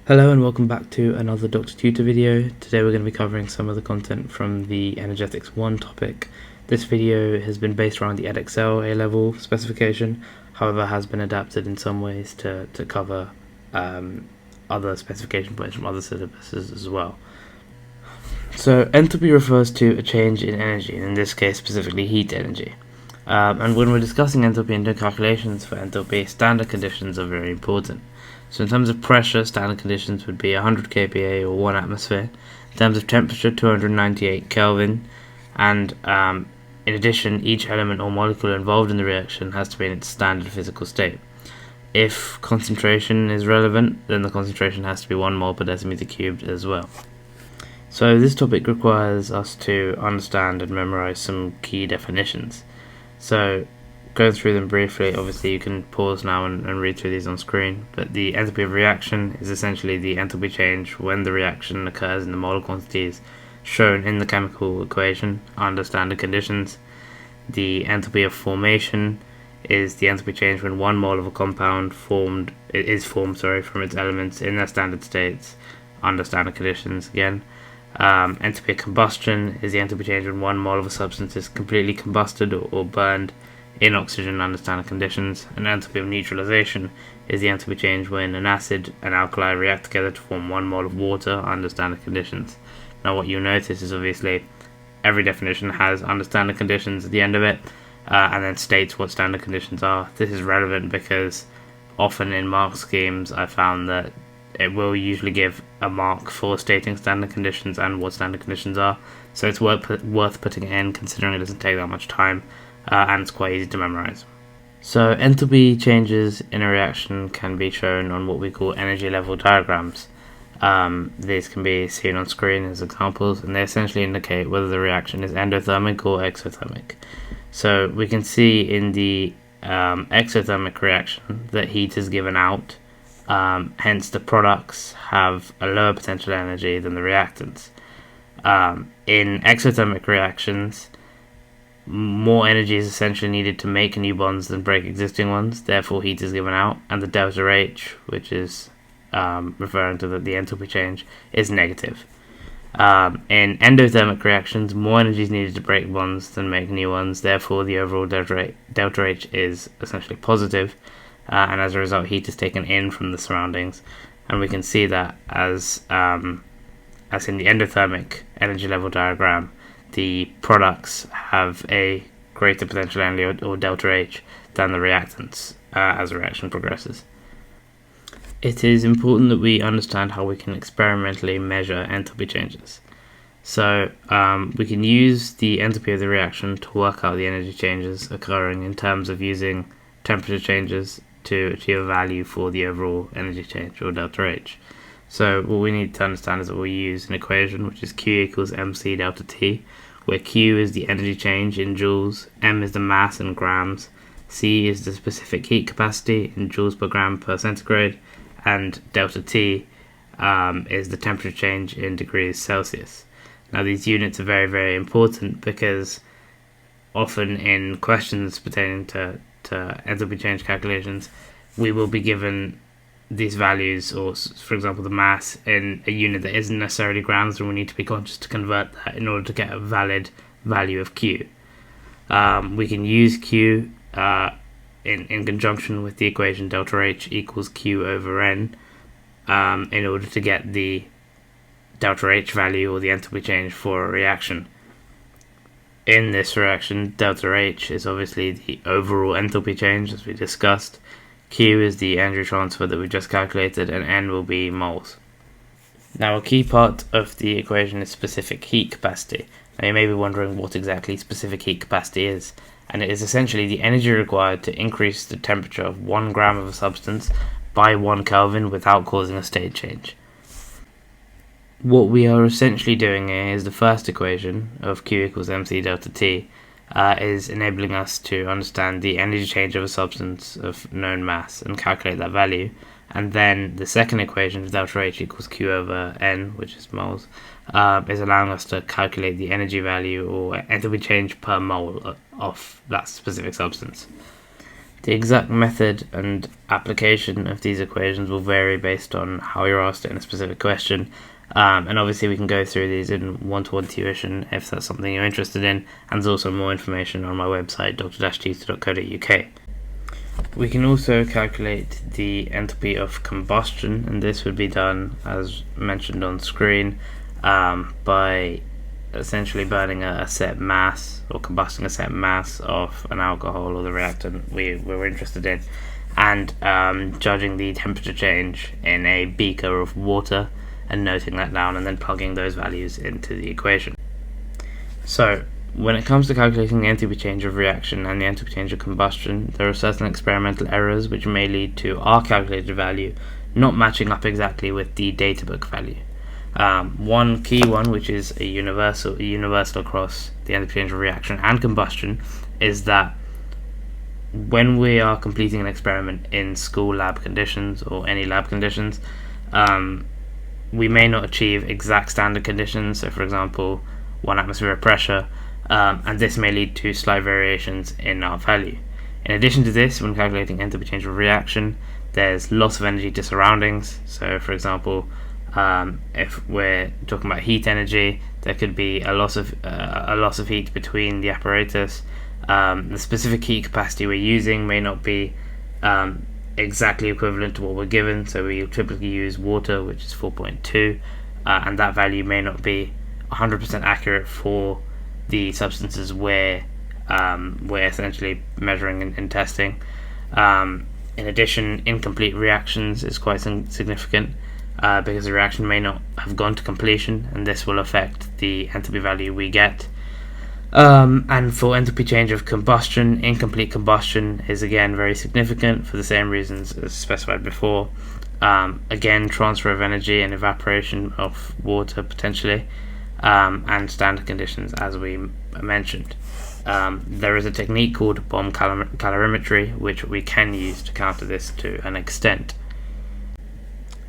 Hello and welcome back to another Dr-Tutor video. Today we're going to be covering some of the content from the Energetics 1 topic. This video has been based around the Edexcel A-level specification, however has been adapted in some ways to cover other specification points from other syllabuses as well. So enthalpy refers to a change in energy, and in this case specifically heat energy. And when we're discussing enthalpy and doing calculations for enthalpy, standard conditions are very important. So in terms of pressure, standard conditions would be 100 kPa or 1 atmosphere. In terms of temperature, 298 Kelvin. And in addition, each element or molecule involved in the reaction has to be in its standard physical state. If concentration is relevant, then the concentration has to be 1 mole per decimeter cubed as well. So this topic requires us to understand and memorize some key definitions. So going through them briefly, obviously you can pause now and read through these on screen, but the enthalpy of reaction is essentially the enthalpy change when the reaction occurs in the molar quantities shown in the chemical equation under standard conditions. The enthalpy of formation is the enthalpy change when 1 mole of a compound is formed from its elements in their standard states under standard conditions again. Enthalpy of combustion is the enthalpy change when 1 mole of a substance is completely combusted or burned in oxygen under standard conditions. And enthalpy of neutralization is the enthalpy change when an acid and alkali react together to form 1 mole of water under standard conditions. Now what you'll notice is obviously every definition has under standard conditions at the end of it, and then states what standard conditions are. This is relevant because often in mark schemes I found that it will usually give a mark for stating standard conditions and what standard conditions are, so it's worth putting it in, considering it doesn't take that much time, and it's quite easy to memorize. So enthalpy changes in a reaction can be shown on what we call energy level diagrams. These can be seen on screen as examples, and they essentially indicate whether the reaction is endothermic or exothermic. So we can see in the exothermic reaction that heat is given out, hence the products have a lower potential energy than the reactants. In exothermic reactions, more energy is essentially needed to make new bonds than break existing ones, therefore heat is given out, and the delta H, which is referring to the enthalpy change, is negative. In endothermic reactions, more energy is needed to break bonds than make new ones, therefore the overall delta H is essentially positive, and as a result heat is taken in from the surroundings, and we can see that as in the endothermic energy level diagram, the products have a greater potential energy or delta H than the reactants as the reaction progresses. It is important that we understand how we can experimentally measure enthalpy changes. So we can use the enthalpy of the reaction to work out the energy changes occurring in terms of using temperature changes to achieve a value for the overall energy change or delta H. So what we need to understand is that we use an equation which is Q equals mc delta T, where Q is the energy change in joules, m is the mass in grams, C is the specific heat capacity in joules per gram per centigrade, and delta T is the temperature change in degrees Celsius. Now these units are very, very important because often in questions pertaining to enthalpy change calculations, we will be given these values, or for example the mass, in a unit that isn't necessarily grams, and we need to be conscious to convert that in order to get a valid value of Q. We can use Q in conjunction with the equation delta H equals Q over N in order to get the delta H value or the enthalpy change for a reaction. In this reaction, delta H is obviously the overall enthalpy change as we discussed, Q is the energy transfer that we just calculated, and N will be moles. Now a key part of the equation is specific heat capacity. Now you may be wondering what exactly specific heat capacity is, and it is essentially the energy required to increase the temperature of 1 gram of a substance by 1 Kelvin without causing a state change. What we are essentially doing here is the first equation of Q equals mc delta T is enabling us to understand the energy change of a substance of known mass and calculate that value, and then the second equation of delta H equals Q over N, which is moles, is allowing us to calculate the energy value or enthalpy change per mole of that specific substance. The exact method and application of these equations will vary based on how you're asked it in a specific question. And obviously we can go through these in one-to-one tuition if that's something you're interested in, and there's also more information on my website, dr-tutor.co.uk. We can also calculate the enthalpy of combustion, and this would be done, as mentioned on screen, by essentially burning a set mass, or combusting a set mass of an alcohol or the reactant we're interested in, and judging the temperature change in a beaker of water and noting that down, and then plugging those values into the equation. So when it comes to calculating the enthalpy change of reaction and the enthalpy change of combustion, there are certain experimental errors which may lead to our calculated value not matching up exactly with the databook value. One key one, which is a universal across the enthalpy change of reaction and combustion, is that when we are completing an experiment in school lab conditions or any lab conditions, we may not achieve exact standard conditions. So for example, 1 atmosphere of pressure, and this may lead to slight variations in our value. In addition to this, when calculating enthalpy change of reaction, there's loss of energy to surroundings. So for example, if we're talking about heat energy, there could be a loss of heat between the apparatus. The specific heat capacity we're using may not be exactly equivalent to what we're given, so we typically use water, which is 4.2, and that value may not be 100% accurate for the substances we're essentially measuring and testing. In addition, incomplete reactions is quite significant, because the reaction may not have gone to completion, and this will affect the enthalpy value we get. And for enthalpy change of combustion, incomplete combustion is again very significant for the same reasons as specified before. Again, transfer of energy and evaporation of water potentially, and standard conditions as we mentioned. There is a technique called bomb calorimetry which we can use to counter this to an extent.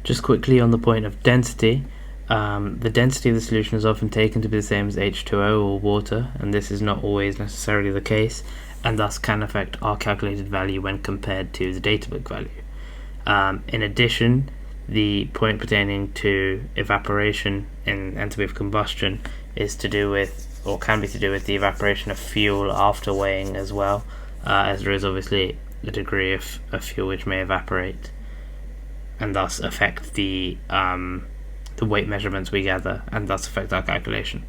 Just quickly on the point of density, the density of the solution is often taken to be the same as H2O or water, and this is not always necessarily the case, and thus can affect our calculated value when compared to the databook value. In addition, the point pertaining to evaporation in enthalpy of combustion is to do with, or can be to do with, the evaporation of fuel after weighing as well, as there is obviously a degree of fuel which may evaporate and thus affect the weight measurements we gather, and thus affect our calculation.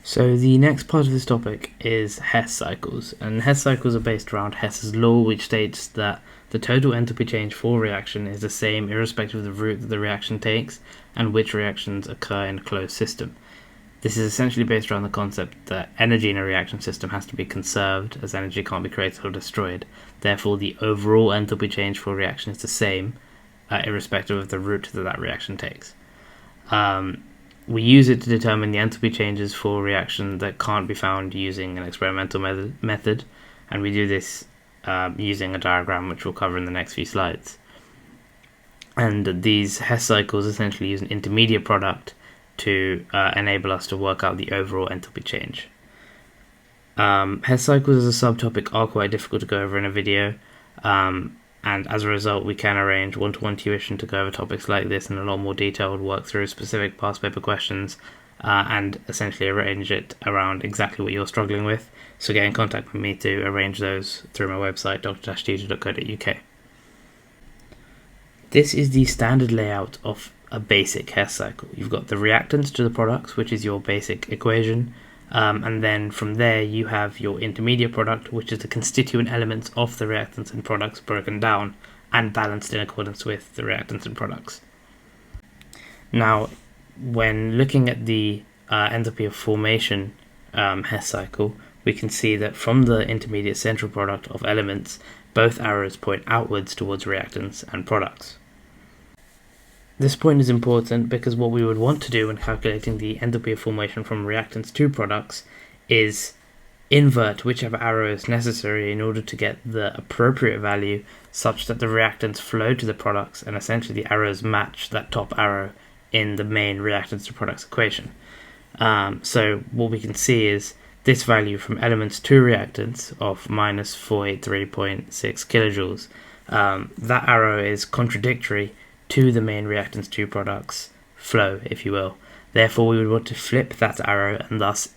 So the next part of this topic is Hess cycles, and Hess cycles are based around Hess's law, which states that the total enthalpy change for a reaction is the same irrespective of the route that the reaction takes and which reactions occur in a closed system. This is essentially based around the concept that energy in a reaction system has to be conserved, as energy can't be created or destroyed. Therefore, the overall enthalpy change for a reaction is the same, irrespective of the route that reaction takes. We use it to determine the enthalpy changes for a reaction that can't be found using an experimental method, and we do this using a diagram which we'll cover in the next few slides. And these Hess cycles essentially use an intermediate product to enable us to work out the overall enthalpy change. Hess cycles as a subtopic are quite difficult to go over in a video, and as a result we can arrange one-to-one tuition to go over topics like this in a lot more detail, work through specific past paper questions, and essentially arrange it around exactly what you're struggling with. So get in contact with me to arrange those through my website, dr-tutor.co.uk. This is the standard layout of a basic Hess cycle. You've got the reactants to the products, which is your basic equation, and then from there you have your intermediate product, which is the constituent elements of the reactants and products broken down and balanced in accordance with the reactants and products. Now, when looking at the enthalpy of formation Hess cycle, we can see that from the intermediate central product of elements, both arrows point outwards towards reactants and products. This point is important because what we would want to do when calculating the enthalpy of formation from reactants to products is invert whichever arrow is necessary in order to get the appropriate value such that the reactants flow to the products and essentially the arrows match that top arrow in the main reactants to products equation. So what we can see is this value from elements to reactants of minus 483.6 kilojoules. That arrow is contradictory to the main reactants to products flow, if you will. Therefore, we would want to flip that arrow and thus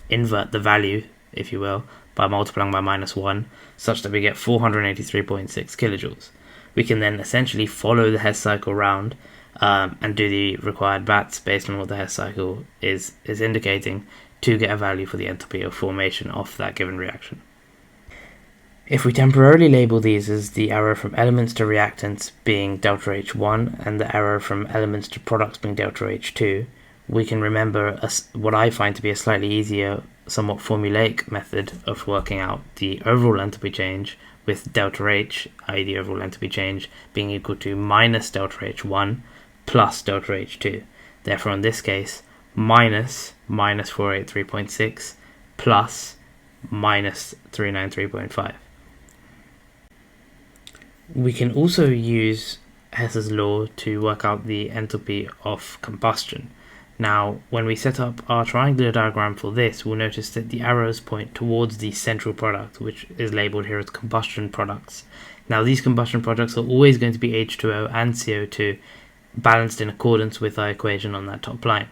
invert the value, if you will, by multiplying by -1, such that we get 483.6 kilojoules. We can then essentially follow the Hess cycle round and do the required BATs based on what the Hess cycle is indicating to get a value for the enthalpy of formation of that given reaction. If we temporarily label these as the arrow from elements to reactants being delta H1 and the arrow from elements to products being delta H2, we can remember what I find to be a slightly easier, somewhat formulaic method of working out the overall enthalpy change, with delta H, i.e. the overall enthalpy change, being equal to minus delta H1 plus delta H2. Therefore, in this case, minus 483.6 plus minus 393.5. We can also use Hess's law to work out the enthalpy of combustion. Now, when we set up our triangular diagram for this, we'll notice that the arrows point towards the central product, which is labelled here as combustion products. Now, these combustion products are always going to be H2O and CO2, balanced in accordance with our equation on that top line.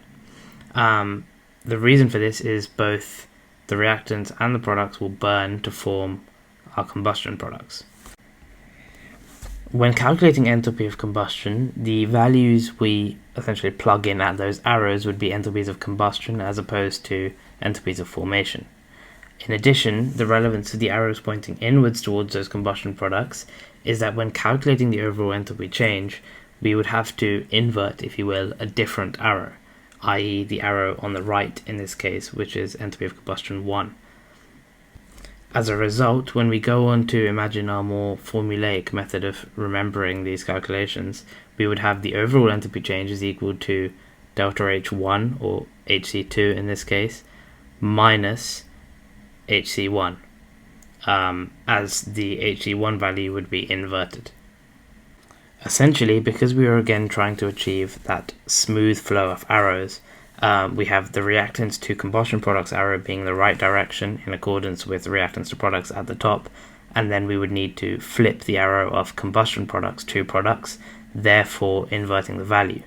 The reason for this is both the reactants and the products will burn to form our combustion products. When calculating enthalpy of combustion, the values we essentially plug in at those arrows would be enthalpies of combustion as opposed to enthalpies of formation. In addition, the relevance of the arrows pointing inwards towards those combustion products is that when calculating the overall enthalpy change, we would have to invert, if you will, a different arrow, i.e. the arrow on the right in this case, which is enthalpy of combustion 1. As a result, when we go on to imagine our more formulaic method of remembering these calculations, we would have the overall enthalpy change is equal to delta H1, or HC2 in this case, minus HC1, as the HC1 value would be inverted. Essentially, because we are again trying to achieve that smooth flow of arrows, we have the reactants to combustion products arrow being the right direction in accordance with reactants to products at the top, and then we would need to flip the arrow of combustion products to products, therefore inverting the value.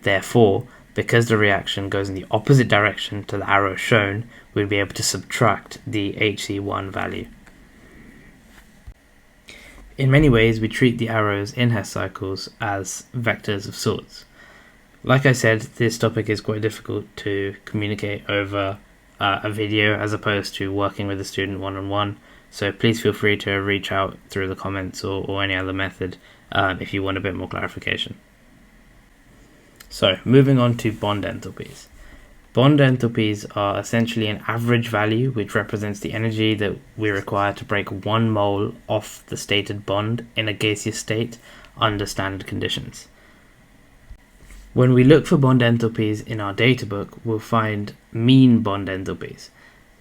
Therefore, because the reaction goes in the opposite direction to the arrow shown, we'd be able to subtract the HC1 value. In many ways, we treat the arrows in Hess cycles as vectors of sorts. Like I said, this topic is quite difficult to communicate over a video as opposed to working with a student one-on-one, so please feel free to reach out through the comments or any other method if you want a bit more clarification. So, moving on to bond enthalpies. Bond enthalpies are essentially an average value which represents the energy that we require to break 1 mole off the stated bond in a gaseous state under standard conditions. When we look for bond enthalpies in our data book, we'll find mean bond enthalpies.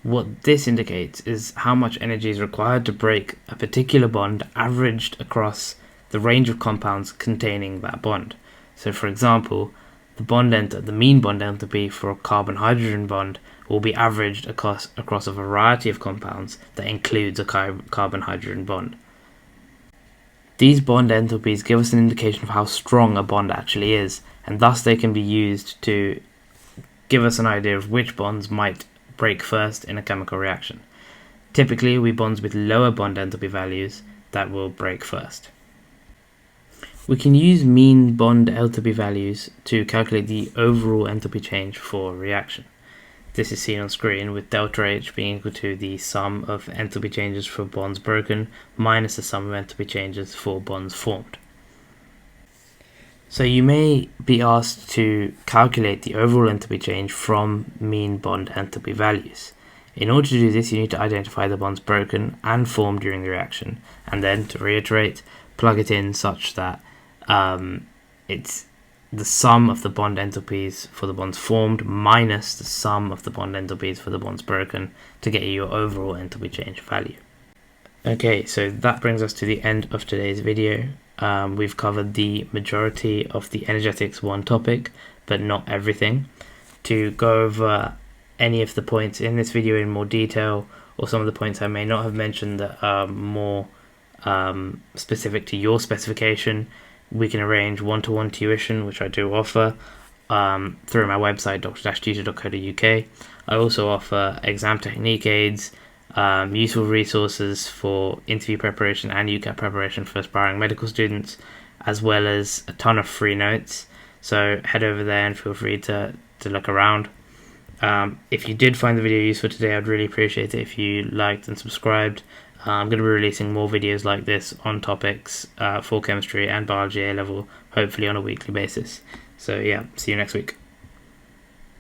What this indicates is how much energy is required to break a particular bond averaged across the range of compounds containing that bond. So for example, the mean bond enthalpy for a carbon-hydrogen bond will be averaged across a variety of compounds that includes a carbon-hydrogen bond. These bond enthalpies give us an indication of how strong a bond actually is, and thus they can be used to give us an idea of which bonds might break first in a chemical reaction. Typically, we bonds with lower bond enthalpy values that will break first. We can use mean bond enthalpy values to calculate the overall enthalpy change for a reaction. This is seen on screen with delta H being equal to the sum of enthalpy changes for bonds broken minus the sum of enthalpy changes for bonds formed. So you may be asked to calculate the overall enthalpy change from mean bond enthalpy values. In order to do this, you need to identify the bonds broken and formed during the reaction, and then, to reiterate, plug it in such that it's the sum of the bond enthalpies for the bonds formed minus the sum of the bond enthalpies for the bonds broken to get you your overall enthalpy change value. Okay, so that brings us to the end of today's video. We've covered the majority of the Energetics 1 topic, but not everything. To go over any of the points in this video in more detail, or some of the points I may not have mentioned that are more specific to your specification, we can arrange one-to-one tuition, which I do offer through my website, dr-tutor.co.uk. I also offer exam technique aids, useful resources for interview preparation and UCAT preparation for aspiring medical students, as well as a ton of free notes. So head over there and feel free to look around. If you did find the video useful today, I'd really appreciate it if you liked and subscribed. I'm going to be releasing more videos like this on topics for chemistry and biology A level, hopefully on a weekly basis. So yeah, see you next week.